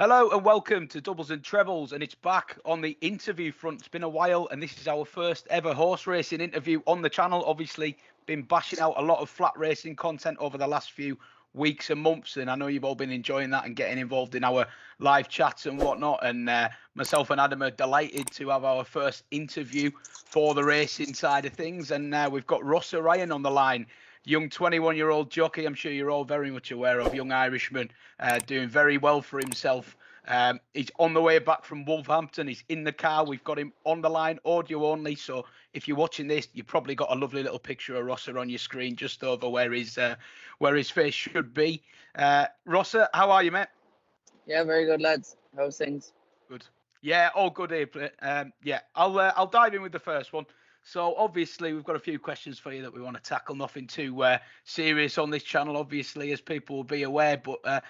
Hello and welcome to Doubles and Trebles, and it's back on the interview front. It's been a while, and this is our first ever horse racing interview on the channel. Obviously, been bashing out a lot of flat racing content over the last few weeks and months, and I know you've all been enjoying that and getting involved in our live chats and whatnot. And myself and Adam are delighted to have our first interview for the racing side of things. And we've got Rossa Ryan on the line. Young 21-year-old jockey, I'm sure you're all very much aware of, young Irishman, doing very well for himself. He's on the way back from Wolverhampton. He's in the car. We've got him on the line, audio only. So if you're watching this, you've probably got a lovely little picture of Rossa on your screen, just over where his face should be. Rossa, how are you, mate? Yeah, very good, lads. How's things? Good. Yeah, all good here. Yeah, I'll dive in with the first one. So obviously we've got a few questions for you that we want to tackle. Nothing too serious on this channel, obviously, as people will be aware. But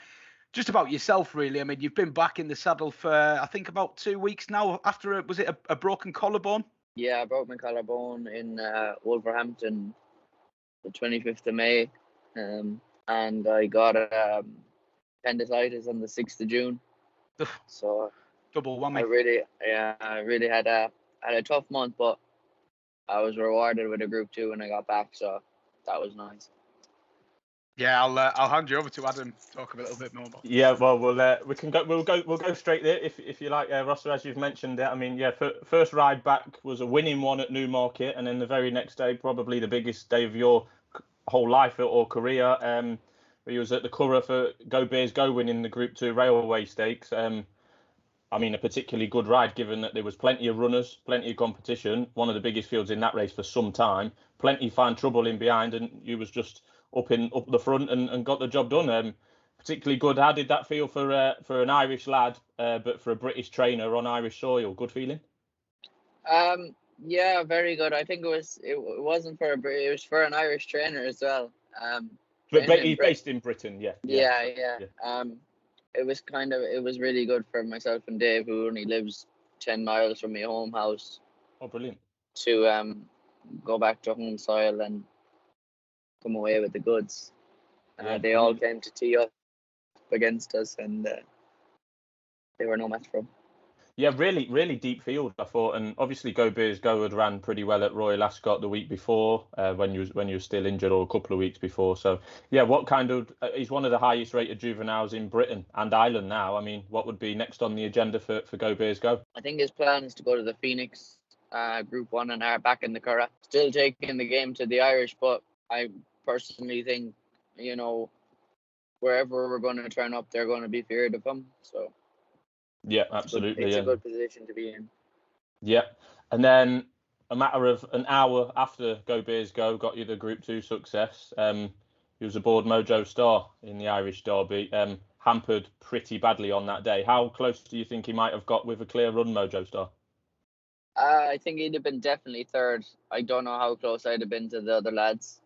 just about yourself, really. I mean, you've been back in the saddle for I think about 2 weeks now. After was it a broken collarbone? Yeah, I broke my collarbone in Wolverhampton, the 25th of May, and I got appendicitis on the 6th of June. So Double whammy. I really had a tough month, but I was rewarded with a Group 2 when I got back, so that was nice. Yeah, I'll hand you over to Adam to talk a little bit more about. Yeah, well, we'll go straight there if you like, Rossa, as you've mentioned it. I mean, yeah, first ride back was a winning one at Newmarket, and then the very next day, probably the biggest day of your whole life or career. He was at the Curragh for Go Bears Go, winning the Group 2 Railway Stakes. I mean, a particularly good ride, given that there was plenty of runners, plenty of competition, one of the biggest fields in that race for some time, plenty fine trouble in behind, and you was just up the front and got the job done. Particularly good. How did that feel for an Irish lad, but for a British trainer on Irish soil? Good feeling. Yeah, very good. I think it wasn't for it was for an Irish trainer as well. But based in Britain, yeah. Yeah. It was really good for myself and Dave, who only lives 10 miles from my home house. Oh, brilliant. To go back to home soil and come away with the goods. They all came to tee up against us, and they were no match for them. Yeah, really deep field, I thought, and obviously Go Bears Go had ran pretty well at Royal Ascot the week before, when you were still injured, or a couple of weeks before. So yeah, what kind of he's one of the highest rated juveniles in Britain and Ireland now. I mean, what would be next on the agenda for Go Bears Go? I think his plan is to go to the Phoenix Group 1 and are back in the Curragh. Still taking the game to the Irish, but I personally think, wherever we're going to turn up, they're going to be feared of him. So yeah, absolutely. It's a good position to be in. Yeah, and then a matter of an hour after Go Bears Go got you the Group 2 success, he was aboard Mojo Star in the Irish Derby, hampered pretty badly on that day. How close do you think he might have got with a clear run, Mojo Star? I think he'd have been definitely third. I don't know how close I'd have been to the other lads.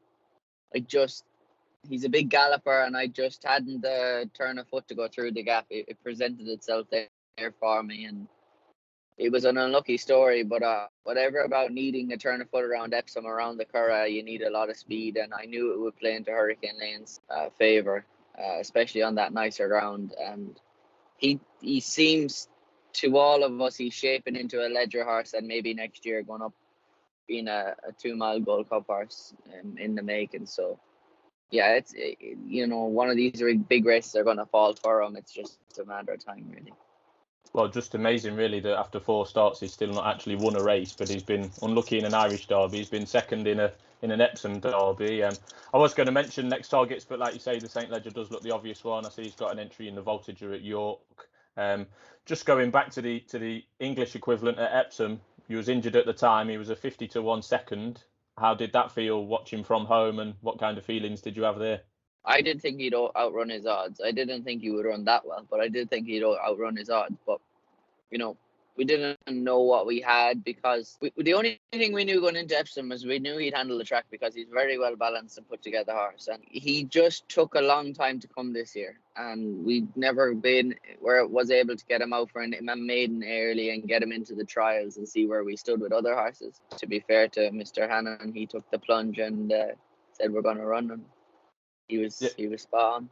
He's a big galloper, and I just hadn't the turn of foot to go through the gap. It presented itself there for me, and it was an unlucky story. But whatever about needing a turn of foot around Epsom, around the Curragh, you need a lot of speed, and I knew it would play into Hurricane Lane's favour, especially on that nicer ground. And he seems, to all of us, he's shaping into a Ledger horse, and maybe next year going up being a 2 Mile Gold Cup horse in the making. So yeah, it's one of these big races are going to fall for him. It's just a matter of time, really. Well, just amazing, really, that after 4 starts he's still not actually won a race, but he's been unlucky in an Irish Derby. He's been second in an Epsom Derby. I was going to mention next targets, but like you say, the St Ledger does look the obvious one. I see he's got an entry in the Voltigeur at York. Just going back to the English equivalent at Epsom, he was injured at the time. He was a 50-1 second. How did that feel watching from home, and what kind of feelings did you have there? I did think he'd outrun his odds. I didn't think he would run that well, but I did think he'd outrun his odds. But, we didn't know what we had, because the only thing we knew going into Epsom was we knew he'd handle the track, because he's very well balanced and put together horse. And he just took a long time to come this year. And we'd never been where it was able to get him out for a maiden early and get him into the trials and see where we stood with other horses. To be fair to Mr. Hannon, he took the plunge and said we're going to run him. He was spot on.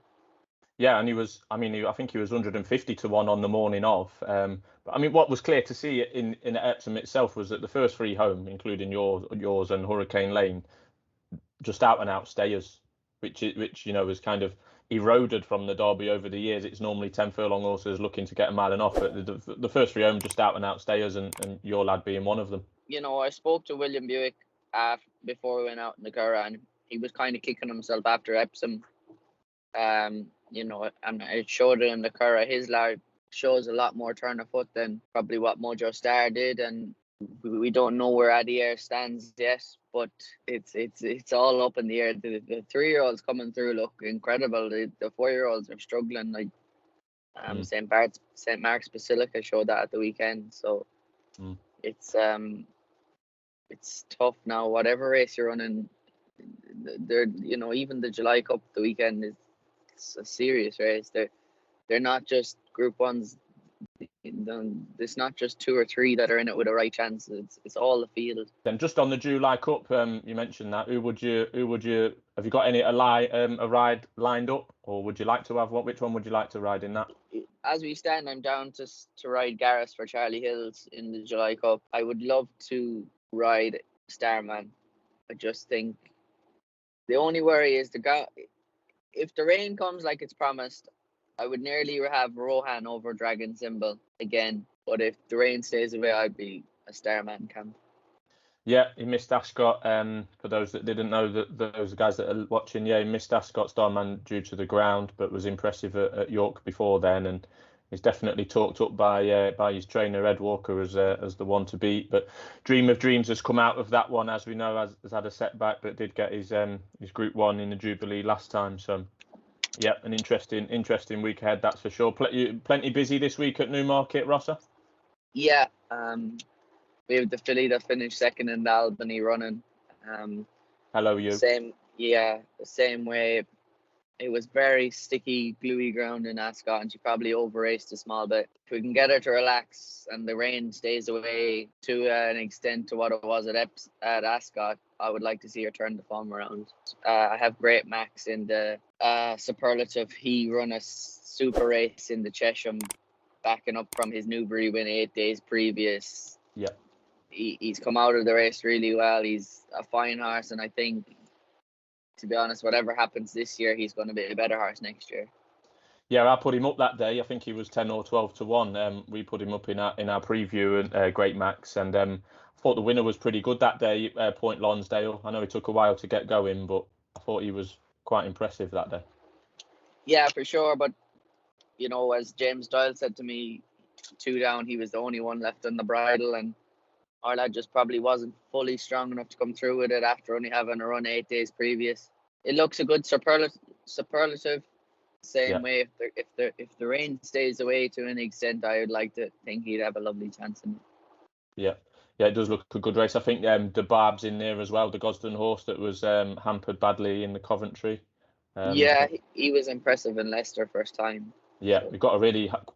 Yeah, and he was. I mean, I think he was 150 to 1 on the morning of. But I mean, what was clear to see in Epsom itself was that the first three home, including yours and Hurricane Lane, just out and out stayers, which was kind of eroded from the Derby over the years. It's normally 10 furlong horses looking to get a mile and off, but the first three home just out and out stayers, and your lad being one of them. I spoke to William Buick before we went out in the Curragh, and he was kind of kicking himself after Epsom. And it showed it in the Curragh. His lad shows a lot more turn of foot than probably what Mojo Star did, and we don't know where Adier stands yet, but it's all up in the air. The 3-year-olds coming through look incredible. The 4-year-olds are struggling. Like St. Mark's Basilica showed that at the weekend. So it's tough now. Whatever race you're running, even the July Cup the weekend is a serious race. They're not just Group 1s. There's not just 2 or 3 that are in it with a right chance. It's all the field. Then just on the July Cup, you mentioned that. Who would you have you got a ride lined up, or would you like to have one? Which one would you like to ride in that? As we stand, I'm down to ride Garris for Charlie Hills in the July Cup. I would love to ride Starman. I just think the only worry is if the rain comes like it's promised, I would nearly have Rohan over Dragon Symbol again. But if the rain stays away, I'd be a Starman camp. Yeah, he missed Ascot. For those that didn't know, those guys that are watching, he missed Ascot Starman due to the ground, but was impressive at York before then, and he's definitely talked up by his trainer Ed Walker as the one to beat. But Dream of Dreams has come out of that one, as we know, has had a setback, but did get his Group 1 in the Jubilee last time. So yeah, an interesting week ahead, that's for sure. Plenty busy this week at Newmarket, Rossa? Yeah, we have the filly that finished second in the Albany running. Hello, you. The same way. It was very sticky, gluey ground in Ascot, and she probably over-raced a small bit. If we can get her to relax and the rain stays away to an extent to what it was at Ascot, I would like to see her turn the form around. I have Great Max in the superlative. He run a super race in the Chesham, backing up from his Newbury win 8 days previous. Yeah. He's come out of the race really well. He's a fine horse, and I think, to be honest, whatever happens this year, he's going to be a better horse next year. Yeah, I put him up that day. I think he was 10 or 12 to 1. We put him up in our preview, and Great Max, and I thought the winner was pretty good that day, Point Lonsdale. I know it took a while to get going, but I thought he was quite impressive that day. Yeah, for sure. But, as James Doyle said to me, 2 down, he was the only one left on the bridle, and our lad just probably wasn't fully strong enough to come through with it after only having a run 8 days previous. It looks a good superlative. Same way, if the rain stays away to an extent, I would like to think he'd have a lovely chance in it. Yeah, it does look a good race. I think the Barb's in there as well, the Gosden horse that was hampered badly in the Coventry. He was impressive in Leicester first time. Yeah, we got a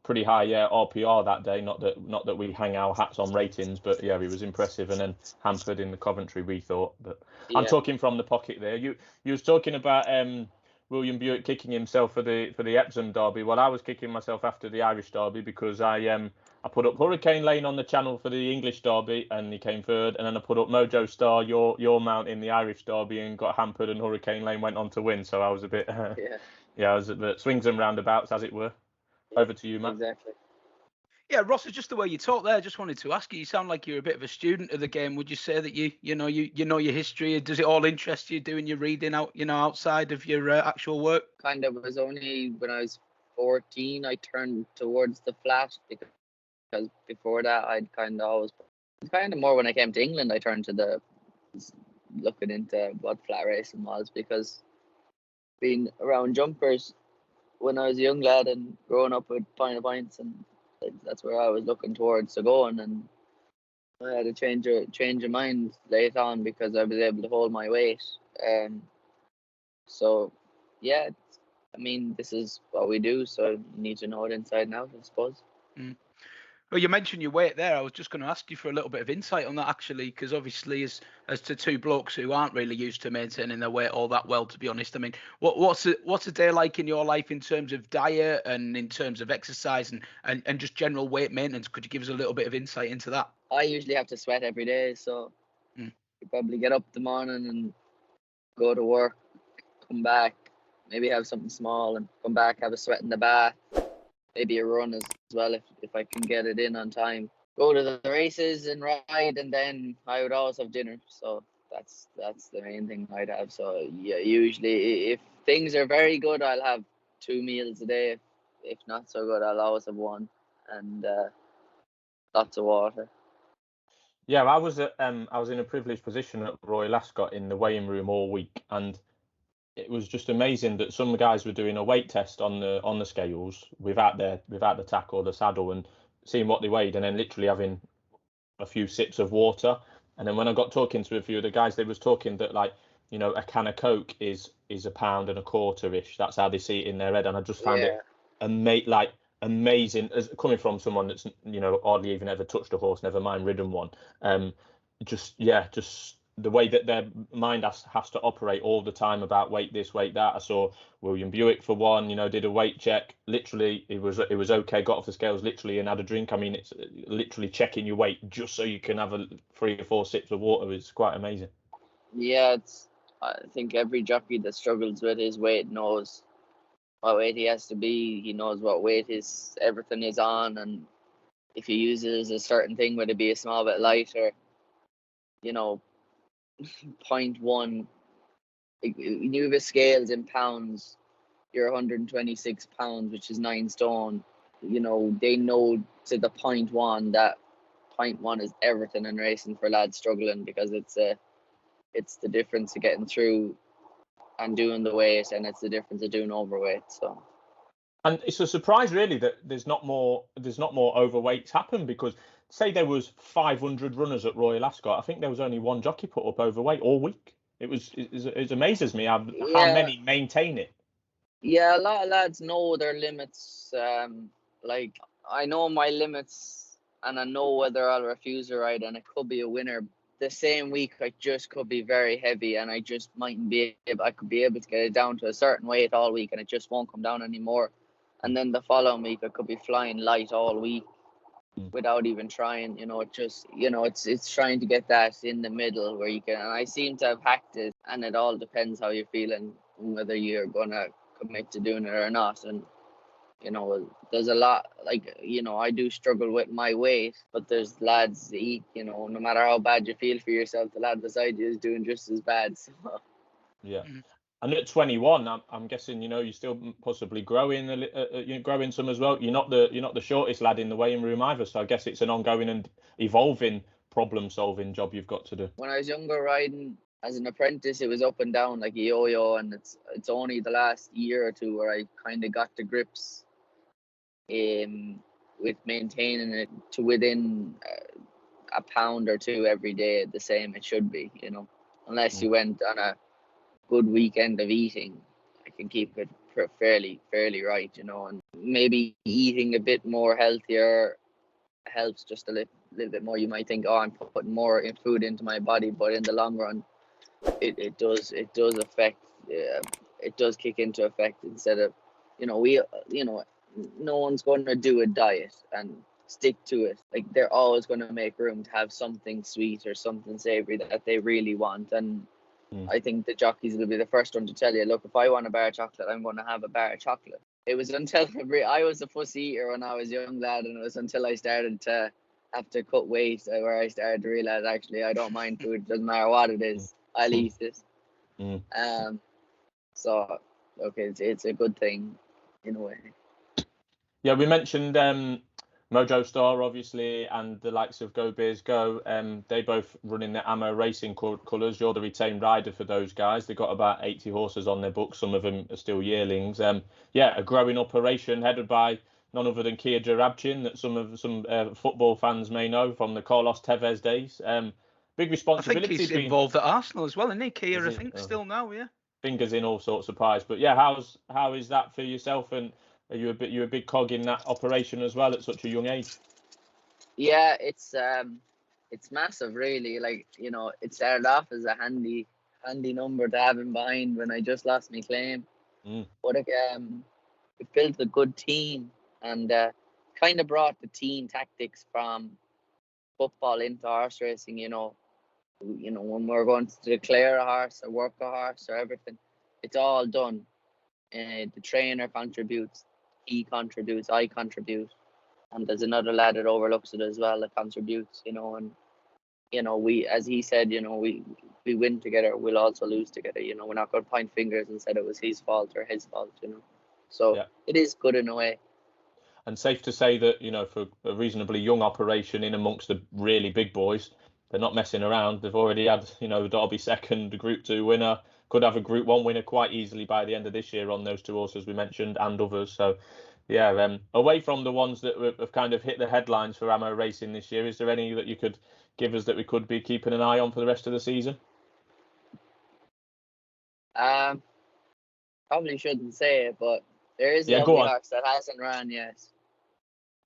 pretty high RPR that day. Not that we hang our hats on ratings, but yeah, he was impressive, and then hampered in the Coventry, we thought. But yeah. I'm talking from the pocket there. You was talking about William Buick kicking himself for the Epsom Derby. Well, I was kicking myself after the Irish Derby because I put up Hurricane Lane on the channel for the English Derby, and he came third, and then I put up Mojo Star, your mount, in the Irish Derby, and got hampered, and Hurricane Lane went on to win. So I was a bit I was at the swings and roundabouts, as it were. Over to you, Matt. Exactly. Yeah, Ross, just the way you talk there, I just wanted to ask you. You sound like you're a bit of a student of the game. Would you say that you know your history? Does it all interest you, doing your reading outside of your actual work? Kind of. It was only when I was 14 I turned towards the flat, because before that I'd kind of more when I came to England I turned to looking into what flat racing was, because being around jumpers when I was a young lad and growing up with Pint of Pints, and that's where I was looking towards going, and I had a change of mind late on because I was able to hold my weight. So yeah, I mean, this is what we do, so you need to know it inside and out, I suppose. Well, you mentioned your weight there. I was just going to ask you for a little bit of insight on that, actually, because obviously, as to two blokes who aren't really used to maintaining their weight all that well, to be honest. I mean, what's a day like in your life in terms of diet and in terms of exercise and just general weight maintenance? Could you give us a little bit of insight into that? I usually have to sweat every day, so you probably get up in the morning and go to work, come back, maybe have something small, and come back, have a sweat in the bath, maybe a run as well if I can get it in on time. Go to the races and ride, and then I would always have dinner. So that's the main thing I'd have. So yeah, usually if things are very good, I'll have 2 meals a day. If not so good, I'll always have one, and lots of water. Yeah, I was in a privileged position at Royal Ascot in the weighing room all week, and it was just amazing that some guys were doing a weight test on the scales without the tack or the saddle, and seeing what they weighed, and then literally having a few sips of water. And then when I got talking to a few of the guys, they was talking that, like, you know, a can of Coke is a pound and a quarter ish. That's how they see it in their head, and I just found it amazing, as coming from someone that's, you know, hardly even ever touched a horse, never mind ridden one. Just the way that their mind has to operate all the time about weight this, weight that. I saw William Buick for one, you know, did a weight check. Literally, it was okay. Got off the scales literally and had a drink. I mean, it's literally checking your weight just so you can have 3 or 4 sips of water. It's quite amazing. Yeah, I think every jockey that struggles with his weight knows what weight he has to be. He knows what weight everything is on, and if he uses a certain thing, whether it be a small bit lighter, you know, 0.1. You have scales in pounds, you're 126 pounds, which is 9 stone. You know, they know to the 0.1 that 0.1 is everything in racing for lads struggling, because it's the difference of getting through and doing the weight, and it's the difference of doing overweight. So, and it's a surprise really that there's not more overweights happen, because say there was 500 runners at Royal Ascot, I think there was only one jockey put up overweight all week. It amazes me how many maintain it. Yeah, a lot of lads know their limits. Like, I know my limits, and I know whether I'll refuse a ride, and it could be a winner. The same week, I just could be very heavy, and I just mightn't be able. I could be able to get it down to a certain weight all week, and it just won't come down anymore. And then the following week, I could be flying light all week without even trying. You know, it's trying to get that in the middle where you can. And I seem to have hacked it, and it all depends how you're feeling, whether you're gonna commit to doing it or not. And you know, there's a lot, like, you know, I do struggle with my weight, but there's lads that eat, you know, no matter how bad you feel for yourself, the lad beside you is doing just as bad. So. Yeah. And at 21, I'm guessing, you know, you're still possibly growing, you're growing some as well. You're not the shortest lad in the weighing room either, so I guess it's an ongoing and evolving problem-solving job you've got to do. When I was younger riding as an apprentice, it was up and down like a yo-yo, and it's only the last year or two where I kind of got the grips with maintaining it to within a pound or two every day, the same it should be, you know, unless you went on a good weekend of eating. I can keep it fairly right, you know, and maybe eating a bit more healthier helps just a little bit more. You might think, oh, I'm putting more food into my body, but in the long run, it does affect. It does kick into effect. Instead of, you know, no one's going to do a diet and stick to it. Like, they're always going to make room to have something sweet or something savory that they really want. And I think the jockeys will be the first one to tell you, look, if I want a bar of chocolate, I'm going to have a bar of chocolate. It was until I was a fussy eater when I was a young lad, and it was until I started to have to cut weight where I started to realize, actually, I don't mind food. It doesn't matter what it is. I'll eat it. So, okay, it's a good thing in a way. Yeah, we mentioned Mojo Star, obviously, and the likes of Go Beers Go. They both run in the Amo Racing colours. You're the retained rider for those guys. They've got about 80 horses on their books. Some of them are still yearlings. A growing operation headed by none other than Kia Jarabchin, that some football fans may know from the Carlos Tevez days. Big responsibility. I think he's involved at Arsenal as well, isn't he? Kia, I think, still now, yeah. Fingers in all sorts of pies. But yeah, how is that for yourself? And are you a big cog in that operation as well at such a young age? Yeah, it's massive, really. Like, it started off as a handy number to have in behind when I just lost my claim. But it built a good team, and kind of brought the team tactics from football into horse racing. When we're going to declare a horse or work a horse or everything, it's all done. The trainer contributes, he contributes, I contribute, and there's another lad that overlooks it as well that contributes. And we, as he said, we win together, we'll also lose together. We're not going to point fingers and say it was his fault or his fault. So yeah. It is good in a way. And safe to say that, for a reasonably young operation in amongst the really big boys, they're not messing around. They've already had, the Derby second, the Group 2 winner, could have a Group 1 winner quite easily by the end of this year on those two horses we mentioned and others. So, yeah, away from the ones that have kind of hit the headlines for Amo Racing this year, is there any that you could give us that we could be keeping an eye on for the rest of the season? Probably shouldn't say it, but there is a lovely horse that hasn't run yet,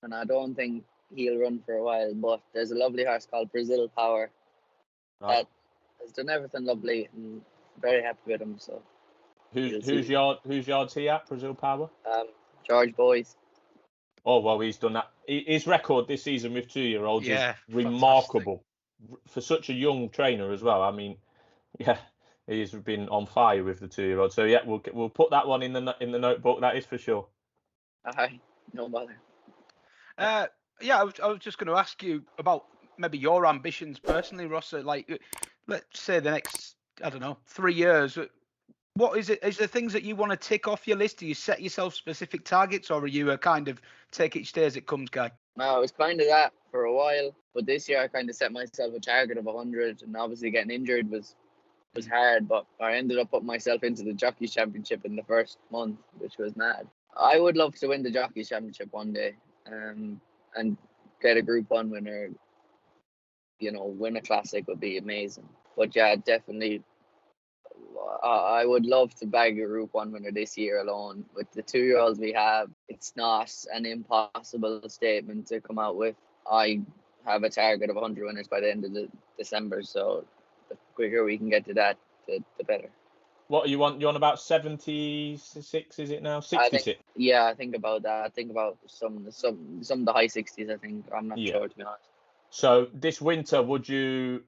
and I don't think he'll run for a while, but there's a lovely horse called Brazil Power that has done everything lovely, and very happy with him. So whose yard's he at, Brazil Power? George Boys. Oh, well, he's done that. His record this season with 2-year-olds is remarkable. Fantastic. For such a young trainer as well. I mean, yeah, he's been on fire with the 2-year-old. So yeah, we'll put that one in the notebook. That is for sure. No bother. Yeah, I was just going to ask you about maybe your ambitions personally, Rossa. Like, let's say the next, 3 years. What is it? Is there things that you want to tick off your list? Do you set yourself specific targets, or are you a kind of take each day as it comes guy? No, it was kind of that for a while, but this year I kind of set myself a target of 100, and obviously getting injured was hard, but I ended up putting myself into the Jockeys Championship in the first month, which was mad. I would love to win the Jockeys Championship one day, and get a Group 1 winner, win a classic would be amazing. But yeah, definitely, I would love to bag a Group 1 winner this year alone. With the 2-year-olds we have, it's not an impossible statement to come out with. I have a target of 100 winners by the end of December, so the quicker we can get to that, the better. What are you on? You're on about 76, is it now? 66? I think about that. I think about some of the high 60s, I think. I'm not sure, to be honest. So this winter, would you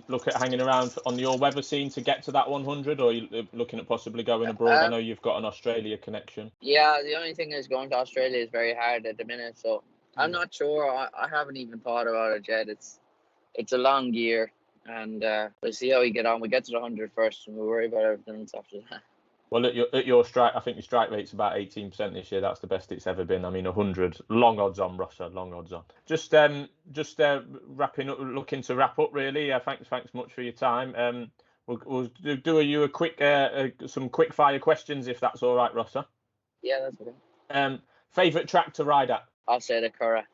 look at hanging around on the all-weather scene to get to that 100, or are you looking at possibly going abroad? I know you've got an Australia connection. Yeah, the only thing is going to Australia is very hard at the minute, so I'm not sure. I haven't even thought about it yet. It's a long year, and we'll see how we get on. We get to the 100 first, and we'll worry about everything else after that. Well, at your strike, I think your strike rate's about 18% this year. That's the best it's ever been. I mean, 100, long odds on, Rossa, long odds on. Just wrapping up, looking to wrap up really. Thanks much for your time. We'll do you a quick, some quick fire questions if that's all right, Rossa. Yeah, that's okay. Favourite track to ride at? I'll say the Curragh.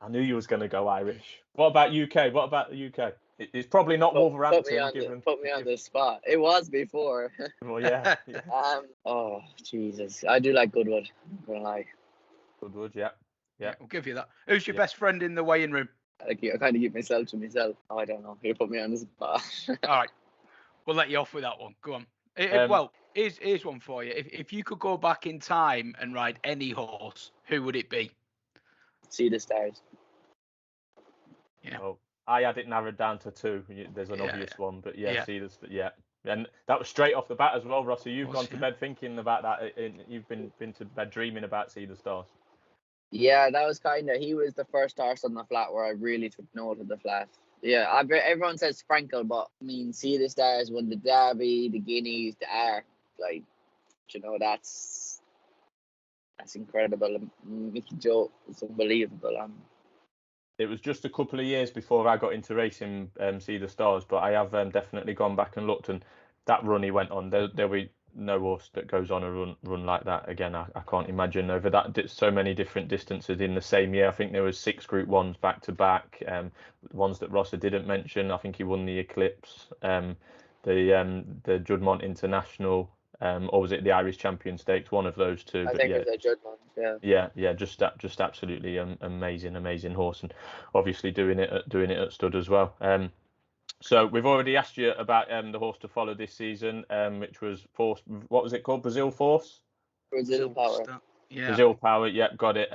I knew you was going to go Irish. What about UK? What about the UK? It's probably not Wolverhampton. Put me on the spot. It was before. Well, yeah. Oh, Jesus. I do like Goodwood. I'm not gonna lie. Goodwood, yeah. We'll give you that. Who's your best friend in the weighing room? I kind of keep myself to myself. Oh, I don't know. You put me on the spot. All right. We'll let you off with that one. Go on. Well, here's one for you. If you could go back in time and ride any horse, who would it be? See the Stars. Yeah. Oh, I had it narrowed down to 2. There's an obvious one, but see this. Yeah. And that was straight off the bat as well, Rossa. You've gone to bed thinking about that. You've been to bed dreaming about See the Stars. Yeah, that was he was the first horse on the flat where I really took note of the flat. Yeah, everyone says Frankel, but I mean, See the Stars won the Derby, the Guineas, the Arc. Like, that's incredible. Mickey Joe is unbelievable. It was just a couple of years before I got into racing, See the Stars, but I have definitely gone back and looked, and that run he went on, there'll be no horse that goes on a run like that again. I can't imagine over that so many different distances in the same year. I think there was 6 Group 1s back to back. Ones that Rossa didn't mention, I think he won the Eclipse, the Juddmonte International, or was it the Irish Champion Stakes? One of those two. I think it was the Juddmonte. Yeah. Just absolutely amazing horse, and obviously doing it at stud as well. So we've already asked you about the horse to follow this season, which was Force. What was it called? Brazil Force. Brazil Power. Yeah. Brazil Power. Yeah, got it.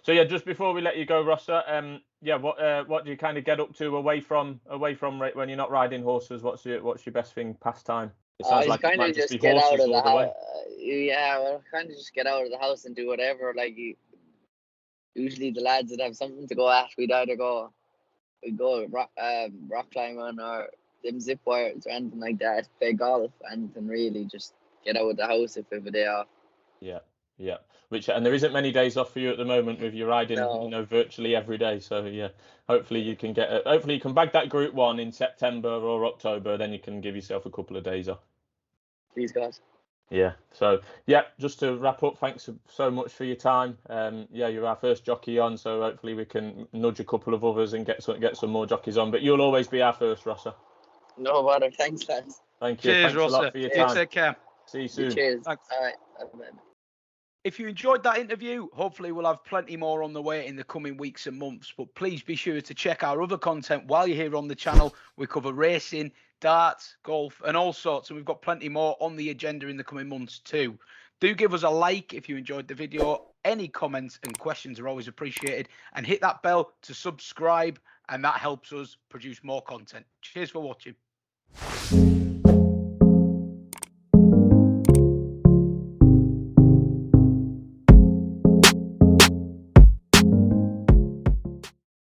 So yeah, just before we let you go, Rossa. What do you kind of get up to away from when you're not riding horses? What's your best thing pastime? It sounds like it might just be get out horses of the all the way. house. Yeah, well, kind of just get out of the house and do whatever. Like usually the lads that have something to go at, we'd go rock climbing or them zip wires or anything like that. Play golf, anything really. Just get out of the house if we have a day off. Yeah. And there isn't many days off for you at the moment with your riding, No. virtually every day. So yeah, hopefully you can bag that Group 1 in September or October. Then you can give yourself a couple of days off. Please, guys. Yeah. So yeah, just to wrap up, thanks so much for your time. You're our first jockey on, so hopefully we can nudge a couple of others and get some more jockeys on. But you'll always be our first, Rossa. No bother. Thanks, lads. Thank you. Cheers, Thanks Rossa. a lot for your time. Take care. See you soon. Cheers. Thanks. All right. Bye. If you enjoyed that interview, hopefully we'll have plenty more on the way in the coming weeks and months. But please be sure to check our other content while you're here on the channel. We cover racing, darts, golf, and all sorts. And we've got plenty more on the agenda in the coming months too. Do give us a like if you enjoyed the video. Any comments and questions are always appreciated. And hit that bell to subscribe. And that helps us produce more content. Cheers for watching.